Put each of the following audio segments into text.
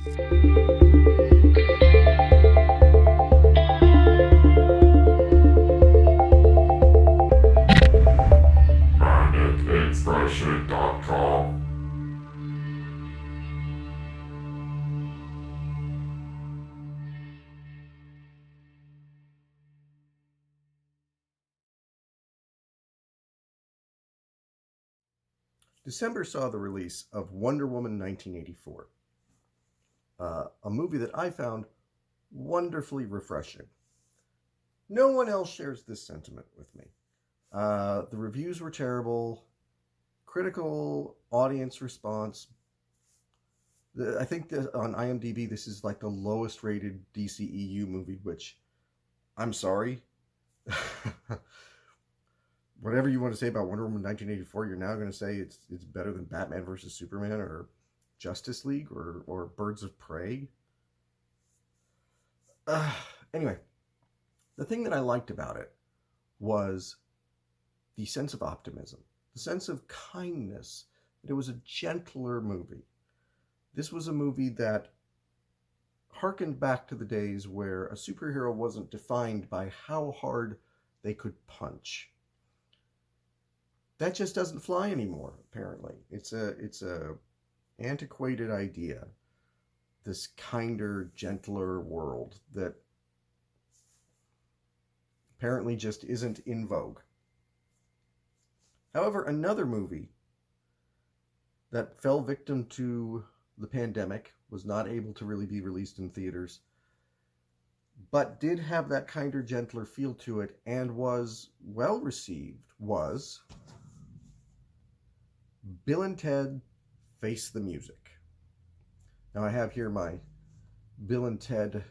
Inspiration.com. December saw the release of Wonder Woman 1984, a movie that I found wonderfully refreshing. No one else shares this sentiment with me. The reviews were terrible, critical audience response. I think that on IMDb, this is like the lowest rated DCEU movie, which I'm sorry. Whatever you want to say about Wonder Woman 1984, you're now going to say it's better than Batman versus Superman or Justice League or Birds of Prey. Anyway, the thing that I liked about it was the sense of optimism, the sense of kindness, that it was a gentler movie. This was a movie that harkened back to the days where a superhero wasn't defined by how hard they could punch. That just doesn't fly anymore, apparently. It's a antiquated idea, this kinder, gentler world that apparently just isn't in vogue. However, another movie that fell victim to the pandemic, was not able to really be released in theaters, but did have that kinder, gentler feel to it and was well received, was Bill and Ted Face the Music. Now I have here my Bill and Ted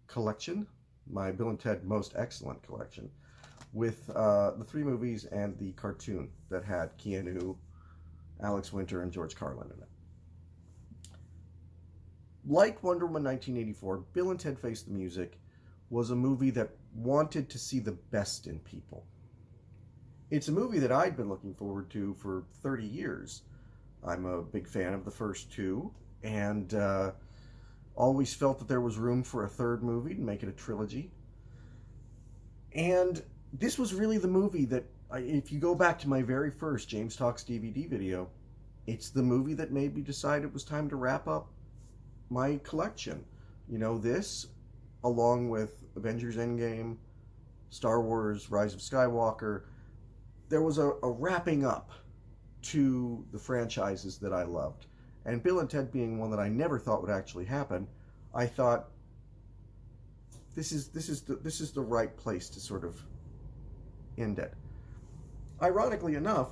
collection, my Bill and Ted Most Excellent collection, with the three movies and the cartoon that had Keanu, Alex Winter, and George Carlin in it. Like Wonder Woman 1984, Bill and Ted Face the Music was a movie that wanted to see the best in people. It's a movie that I'd been looking forward to for 30 years. I'm a big fan of the first two, and always felt that there was room for a third movie to make it a trilogy. And this was really the movie that, if you go back to my very first James Talks DVD video, it's the movie that made me decide it was time to wrap up my collection. You know, this, along with Avengers Endgame, Star Wars Rise of Skywalker, there was a wrapping up to the franchises that I loved. And Bill and Ted being one that I never thought would actually happen, I thought this is the right place to sort of end it. Ironically enough,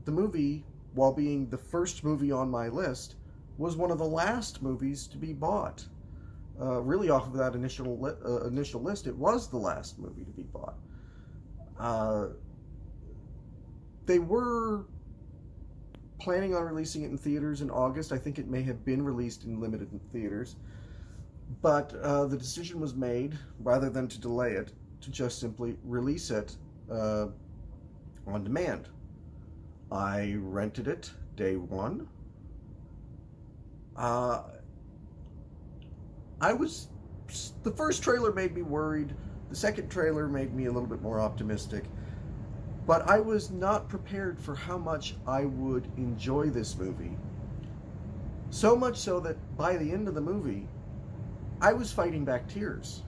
the movie, while being the first movie on my list, was one of the last movies to be bought. Really, off of that initial list, it was the last movie to be bought. They were planning on releasing it in theaters in August. I think it may have been released in limited theaters. But the decision was made, rather than to delay it, to just simply release it on demand. I rented it day one. The first trailer made me worried. The second trailer made me a little bit more optimistic. But I was not prepared for how much I would enjoy this movie. So much so that by the end of the movie, I was fighting back tears.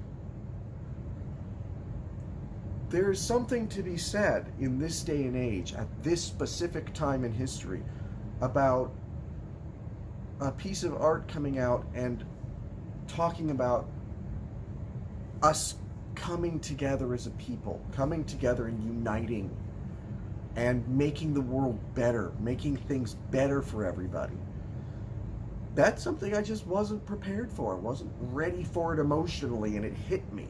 There is something to be said in this day and age, at this specific time in history, about a piece of art coming out and talking about us coming together as a people, coming together and uniting and making the world better, making things better for everybody. That's something I just wasn't prepared for. I wasn't ready for it emotionally, and it hit me.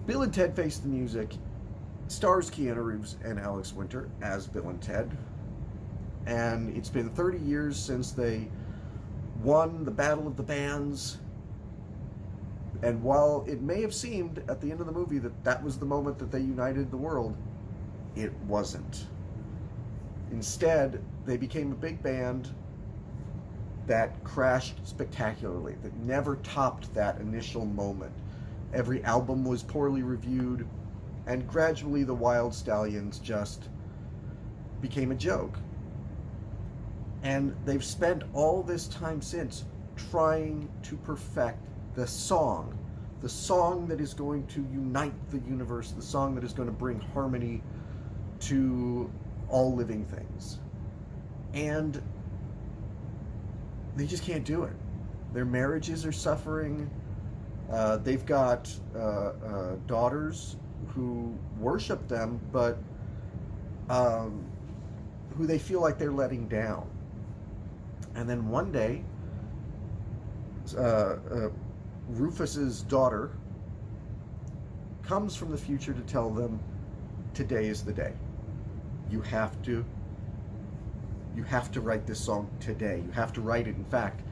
Bill and Ted Face the Music stars Keanu Reeves and Alex Winter as Bill and Ted. And it's been 30 years since they won the Battle of the Bands. And while it may have seemed at the end of the movie that that was the moment that they united the world, it wasn't. Instead, they became a big band that crashed spectacularly, that never topped that initial moment. Every album was poorly reviewed, and gradually the Wild Stallions just became a joke. And they've spent all this time since trying to perfect the song that is going to unite the universe, the song that is going to bring harmony to all living things. And they just can't do it. Their marriages are suffering. They've got daughters who worship them, but who they feel like they're letting down. And then one day, Rufus's daughter comes from the future to tell them, today is the day. You have to write this song today. You have to write it, in fact,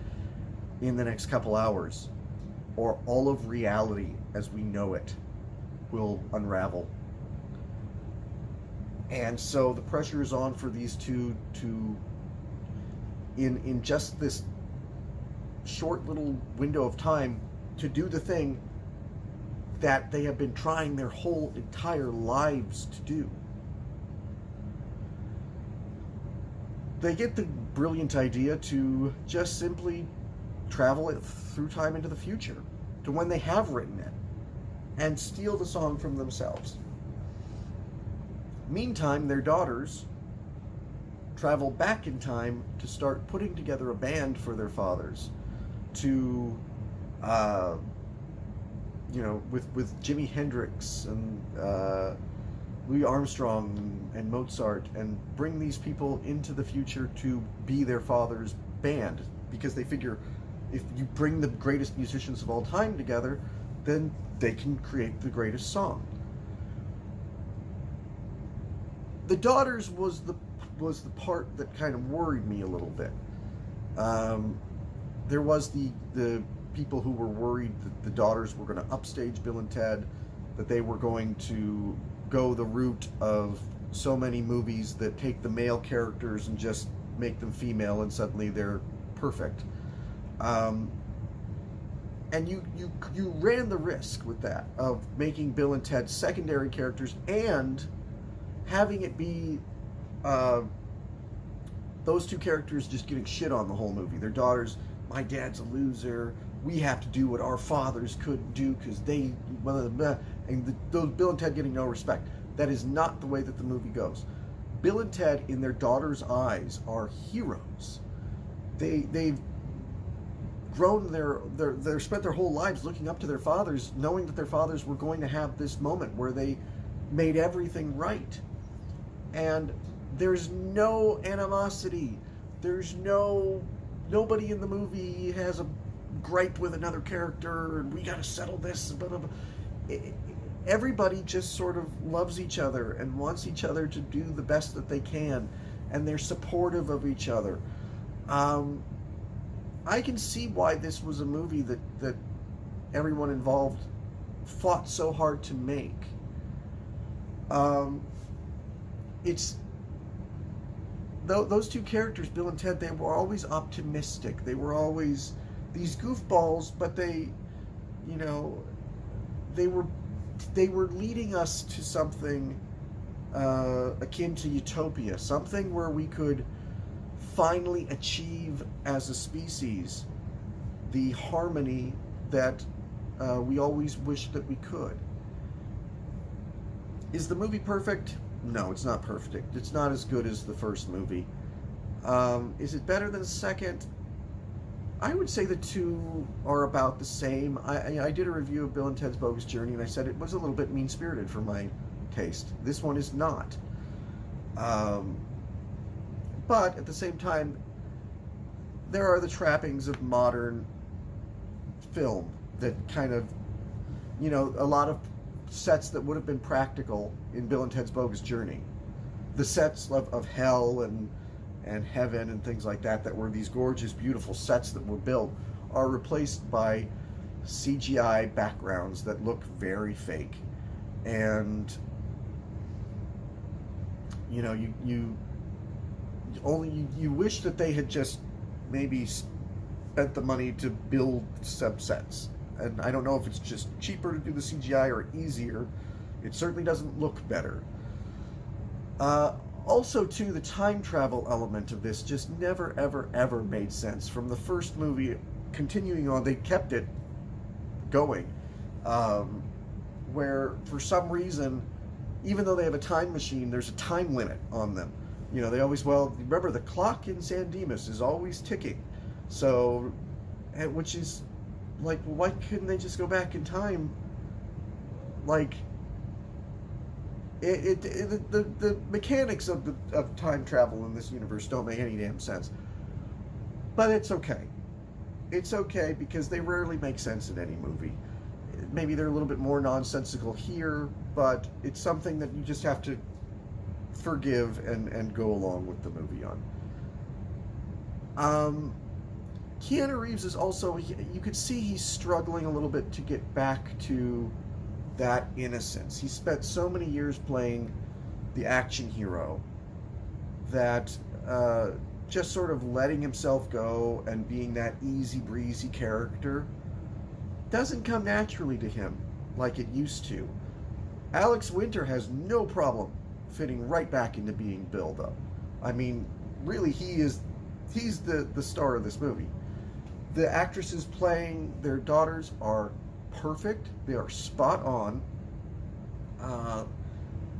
in the next couple hours, or all of reality as we know it will unravel. And so the pressure is on for these two to, in just this short little window of time, to do the thing that they have been trying their whole entire lives to do. They get the brilliant idea to just simply travel it through time into the future, to when they have written it, and steal the song from themselves. Meantime, their daughters travel back in time to start putting together a band for their fathers, to with Jimi Hendrix and Louis Armstrong and Mozart, and bring these people into the future to be their father's band, because they figure if you bring the greatest musicians of all time together, then they can create the greatest song. The daughters was the part that kind of worried me a little bit. There was the people who were worried that the daughters were going to upstage Bill and Ted, that they were going to go the route of so many movies that take the male characters and just make them female, and suddenly they're perfect. And you ran the risk with that of making Bill and Ted secondary characters and having it be those two characters just getting shit on the whole movie. Their daughters, my dad's a loser, we have to do what our fathers couldn't do because they, blah, blah, blah, and those Bill and Ted getting no respect. That is not the way that the movie goes. Bill and Ted, in their daughters' eyes, are heroes. They've grown they're spent their whole lives looking up to their fathers, knowing that their fathers were going to have this moment where they made everything right. And there's no animosity. There's nobody in the movie has a gripe with another character and we got to settle this, blah, blah, blah. Everybody just sort of loves each other and wants each other to do the best that they can, and they're supportive of each other. I can see why this was a movie that everyone involved fought so hard to make. It's those two characters, Bill and Ted, they were always optimistic. They were always these goofballs, but they were leading us to something akin to utopia, something where we could finally achieve as a species the harmony that we always wished that we could. Is the movie perfect? No, it's not perfect. It's not as good as the first movie. Is it better than the second? I would say the two are about the same. I did a review of Bill and Ted's Bogus Journey, and I said it was a little bit mean-spirited for my taste. This one is not. But at the same time, there are the trappings of modern film that kind of, a lot of sets that would have been practical in Bill and Ted's Bogus Journey. The sets of hell and heaven and things like that were these gorgeous, beautiful sets that were built, are replaced by CGI backgrounds that look very fake. And you wish that they had just maybe spent the money to build subsets. And I don't know if it's just cheaper to do the CGI or easier. It certainly doesn't look better. Also, too, the time travel element of this just never, ever, ever made sense. From the first movie, continuing on, they kept it going. Where, for some reason, even though they have a time machine, there's a time limit on them. You know, they always, well, remember, the clock in San Dimas is always ticking. So, which is, like, why couldn't they just go back in time? Like, the mechanics of time travel in this universe don't make any damn sense. But it's okay. It's okay because they rarely make sense in any movie. Maybe they're a little bit more nonsensical here, but it's something that you just have to forgive and go along with the movie on. Keanu Reeves is also, you could see he's struggling a little bit to get back to that innocence. He spent so many years playing the action hero that just sort of letting himself go and being that easy breezy character doesn't come naturally to him like it used to. Alex Winter has no problem fitting right back into being Bill, though. I mean, really, he's the star of this movie. The actresses playing their daughters are perfect. They are spot on.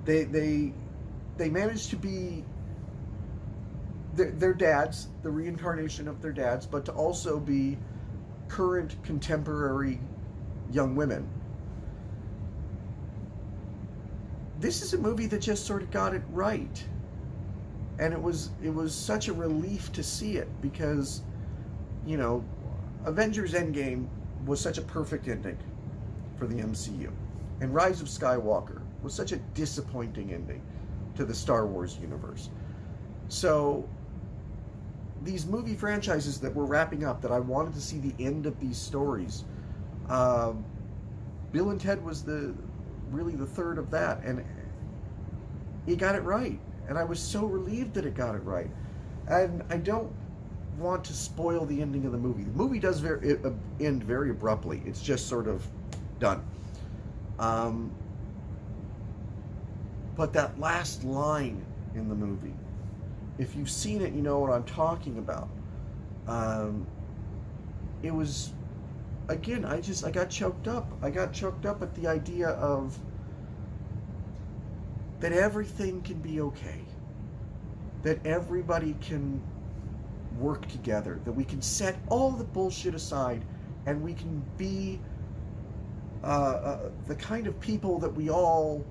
They managed to be their dads, the reincarnation of their dads, but to also be current contemporary young women. This is a movie that just sort of got it right. And it was such a relief to see it because, you know, Avengers Endgame was such a perfect ending for the MCU. And Rise of Skywalker was such a disappointing ending to the Star Wars universe. So these movie franchises that were wrapping up, that I wanted to see the end of these stories, Bill and Ted was really the third of that, and he got it right. And I was so relieved that it got it right. And I don't want to spoil the ending of the movie. The movie does end very abruptly. It's just sort of done. But that last line in the movie, if you've seen it, you know what I'm talking about. It was, again, I got choked up. I got choked up at the idea of that everything can be okay. That everybody can work together. That we can set all the bullshit aside and we can be the kind of people that we all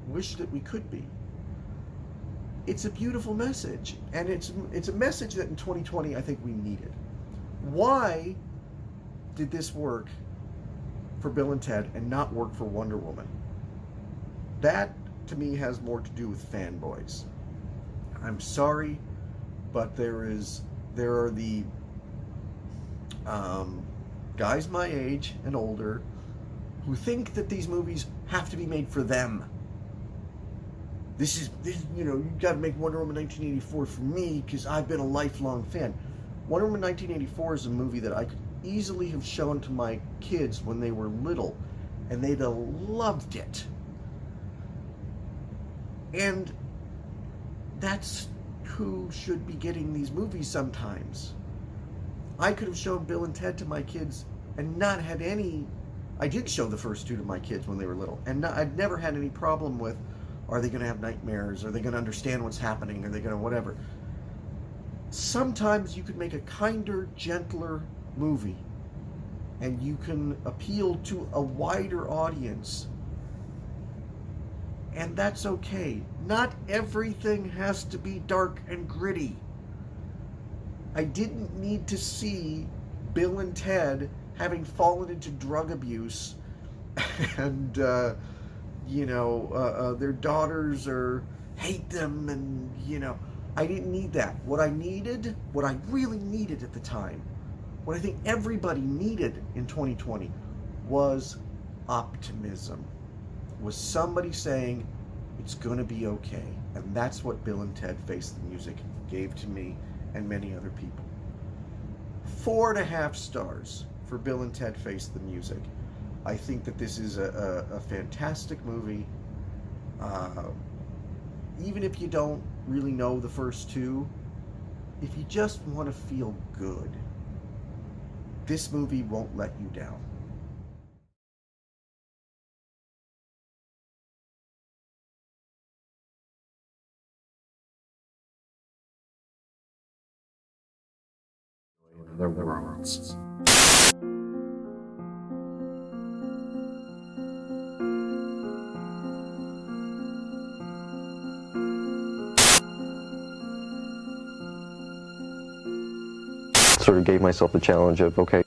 wish that we could be. It's a beautiful message, and it's a message that in 2020 I think we needed. Why did this work for Bill and Ted and not work for Wonder Woman? That, to me, has more to do with fanboys. I'm sorry, but there are the guys my age and older who think that these movies have to be made for them. This you know, you got to make Wonder Woman 1984 for me because I've been a lifelong fan. Wonder Woman 1984 is a movie that I could easily have shown to my kids when they were little, and they'd have loved it. And that's who should be getting these movies sometimes. I could have shown Bill and Ted to my kids and not had any... I did show the first two to my kids when they were little, and I'd never had any problem with, are they going to have nightmares? Are they going to understand what's happening? Are they going to whatever? Sometimes you could make a kinder, gentler movie, and you can appeal to a wider audience. And that's okay. Not everything has to be dark and gritty. I didn't need to see Bill and Ted having fallen into drug abuse and, their daughters hate them, and, I didn't need that. What I really needed at the time, what I think everybody needed in 2020 was optimism. Was somebody saying, it's going to be okay. And that's what Bill and Ted Face the Music gave to me and many other people. 4.5 stars for Bill and Ted Face the Music. I think that this is a fantastic movie. Even if you don't really know the first two, if you just want to feel good, this movie won't let you down. Their worlds. Sort of gave myself the challenge of, okay,